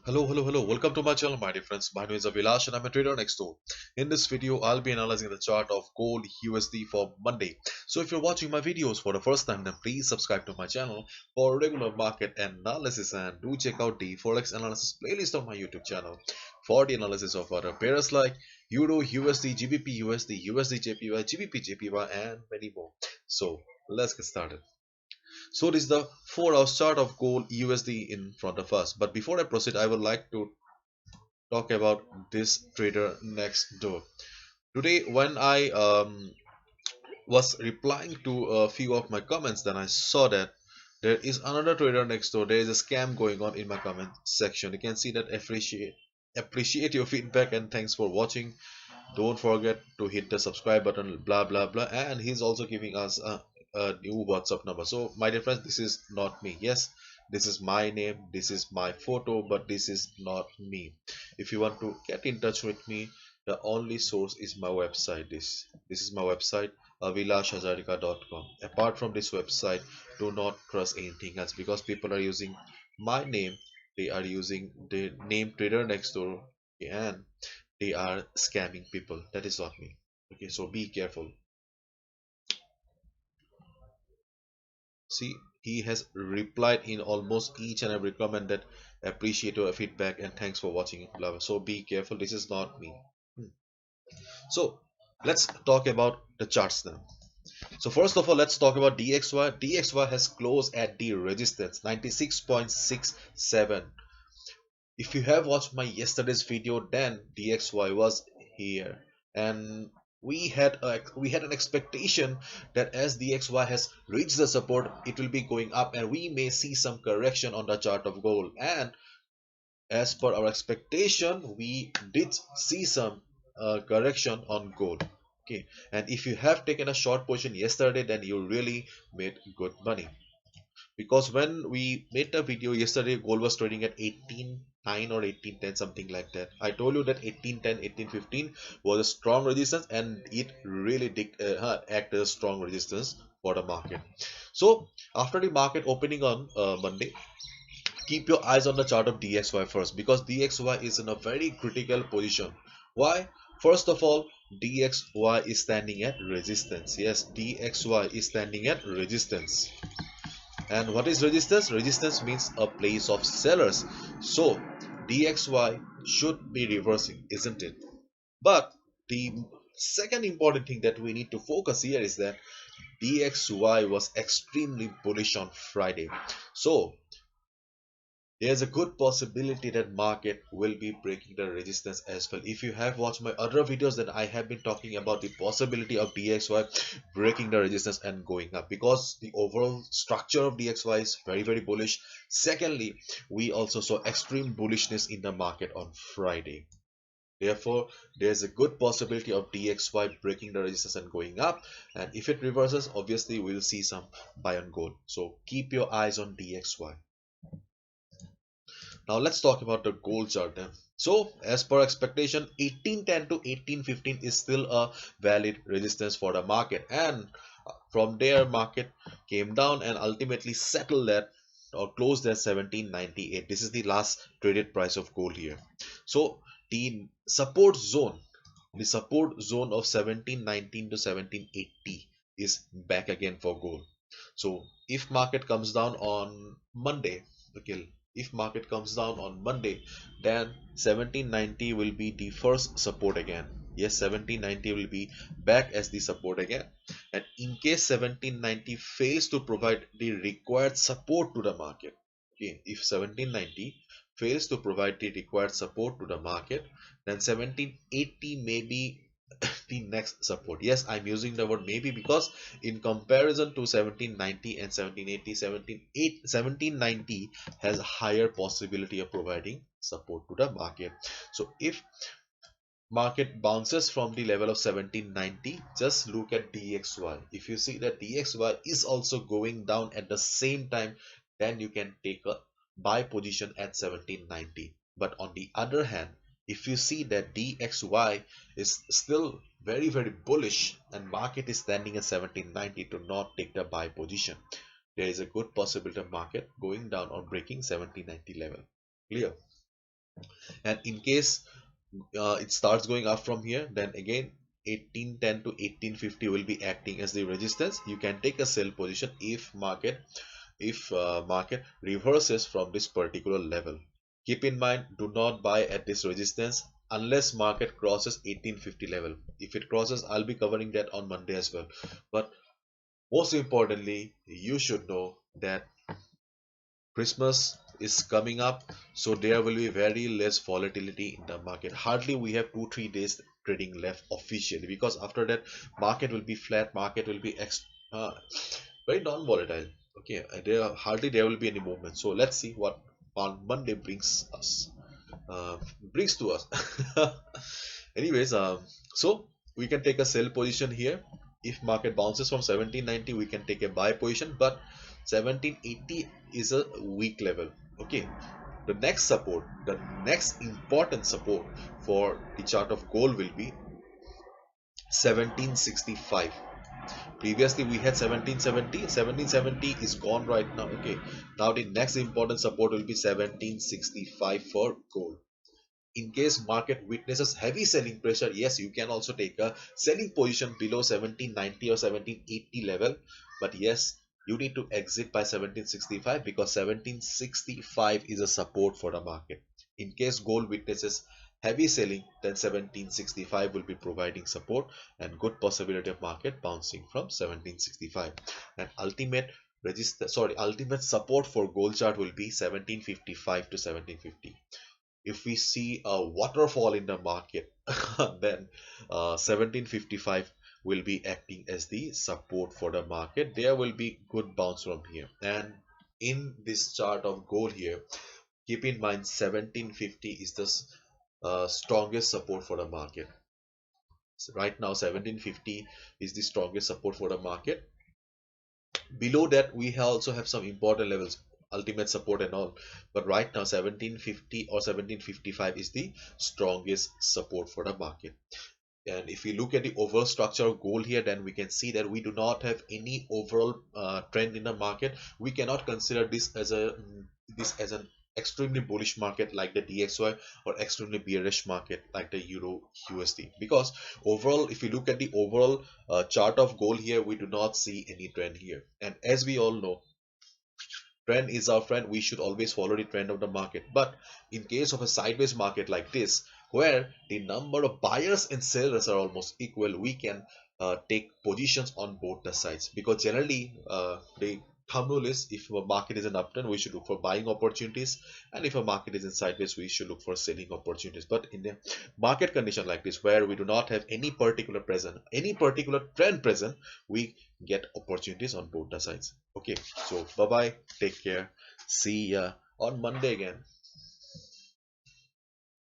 Hello. Welcome to my channel, my dear friends. My name is Abhilash and I'm a trader next door. In this video, I'll be analyzing the chart of gold USD for Monday. So if you're watching my videos for the first time, then please subscribe to my channel for regular market analysis and do check out the Forex analysis playlist on my YouTube channel for the analysis of other pairs like Euro, USD, GBP, USD, USD, JPY, GBP, JPY, and many more. So let's get started. So this is the 4 hour chart of gold USD in front of us. But before I proceed, I would like to talk about this trader next door. Today, when I was replying to a few of my comments, then I saw that there is another trader next door. There is a scam going on in my comment section. You can see that appreciate your feedback and thanks for watching. Don't forget to hit the subscribe button, blah blah blah. And he's also giving us a new WhatsApp number. So my dear friends, this is not me. Yes, this is my name, this is my photo, but this is not me. If you want to get in touch with me, the only source is my website. This is my website, avilashhazarika.com. Apart from this website, do not trust anything else because people are using my name. They are using the name trader next door, and they are scamming people. That is not me. Okay, so be careful. See, he has replied in almost each and every comment that appreciate your feedback and thanks for watching, blah blah. So be careful, this is not me. So let's talk about the charts now. So first of all, let's talk about DXY. DXY has closed at the resistance 96.67. If you have watched my yesterday's video, then DXY was here, and we had an expectation that as DXY has reached the support, it will be going up, and we may see some correction on the chart of gold. And as per our expectation, we did see some correction on gold. Okay, and if you have taken a short position yesterday, then you really made good money because when we made the video yesterday, gold was trading at 18.9 or 18.10, something like that. I told you that 18.10, 18.15 was a strong resistance, and it really did act as a strong resistance for the market. So after the market opening on Monday, keep your eyes on the chart of DXY first, because DXY is in a very critical position. Why? First of all, DXY is standing at resistance. Yes, DXY is standing at resistance. And what is resistance? Resistance means a place of sellers. So DXY should be reversing, isn't it? But the second important thing that we need to focus here is that DXY was extremely bullish on Friday. So there's a good possibility that market will be breaking the resistance as well. If you have watched my other videos, then I have been talking about the possibility of DXY breaking the resistance and going up, because the overall structure of DXY is very bullish. Secondly, we also saw extreme bullishness in the market on Friday. Therefore, there's a good possibility of DXY breaking the resistance and going up. And if it reverses, obviously we'll see some buy on gold. So keep your eyes on DXY. Now let's talk about the gold chart then. So as per expectation, 1810 to 1815 is still a valid resistance for the market, and from there market came down and ultimately settled at or closed at 1798. This is the last traded price of gold here. So the support zone of 1719 to 1780 is back again for gold. So if market comes down on Monday, okay, if market comes down on Monday, then 1790 will be the first support again. Yes, 1790 will be back as the support again. And in case 1790 fails to provide the required support to the market, okay, if 1790 fails to provide the required support to the market, then 1780 may be the next support. Yes, I'm using the word maybe because in comparison to 1790 and 1780, 1790 has a higher possibility of providing support to the market. So if market bounces from the level of 1790, just look at DXY. If you see that DXY is also going down at the same time, then you can take a buy position at 1790. But on the other hand, if you see that DXY is still very bullish and market is standing at 1790, to not take the buy position. There is a good possibility of market going down or breaking 1790 level. Clear? And in case it starts going up from here, then again 1810 to 1850 will be acting as the resistance. You can take a sell position if market reverses from this particular level. Keep in mind, do not buy at this resistance unless market crosses 1850 level. If it crosses, I'll be covering that on Monday as well. But most importantly, you should know that Christmas is coming up, so there will be very less volatility in the market. Hardly we have 2-3 days trading left officially, because after that market will be flat, market will be very non-volatile. Okay, there will be any movement. So let's see what on Monday brings to us. Anyways, so we can take a sell position here. If market bounces from 1790, we can take a buy position, but 1780 is a weak level. Okay, the next support, the next important support for the chart of gold will be 1765. Previously we had 1770. 1770 is gone right now. Okay, now the next important support will be 1765 for gold. In case market witnesses heavy selling pressure, yes, you can also take a selling position below 1790 or 1780 level, but yes, you need to exit by 1765, because 1765 is a support for the market. In case gold witnesses heavy selling, then 1765 will be providing support and good possibility of market bouncing from 1765. And ultimate support for gold chart will be 1755 to 1750. If we see a waterfall in the market, then 1755 will be acting as the support for the market. There will be good bounce from here. And in this chart of gold here, keep in mind 1750 is the strongest support for the market. So right now 1750 is the strongest support for the market. Below that we also have some important levels, ultimate support and all, but right now 1750 or 1755 is the strongest support for the market. And if we look at the overall structure of gold here, then we can see that we do not have any overall trend in the market. We cannot consider this as an extremely bullish market like the DXY, or extremely bearish market like the Euro USD, because overall, if you look at the overall chart of gold here, we do not see any trend here. And as we all know, trend is our friend. We should always follow the trend of the market. But in case of a sideways market like this, where the number of buyers and sellers are almost equal, we can take positions on both the sides, because generally the thumb rule is, if a market is an uptrend, we should look for buying opportunities, and if a market is in sideways, we should look for selling opportunities. But in a market condition like this, where we do not have any particular trend present, we get opportunities on both the sides. Okay, so bye bye, take care, see ya on Monday again.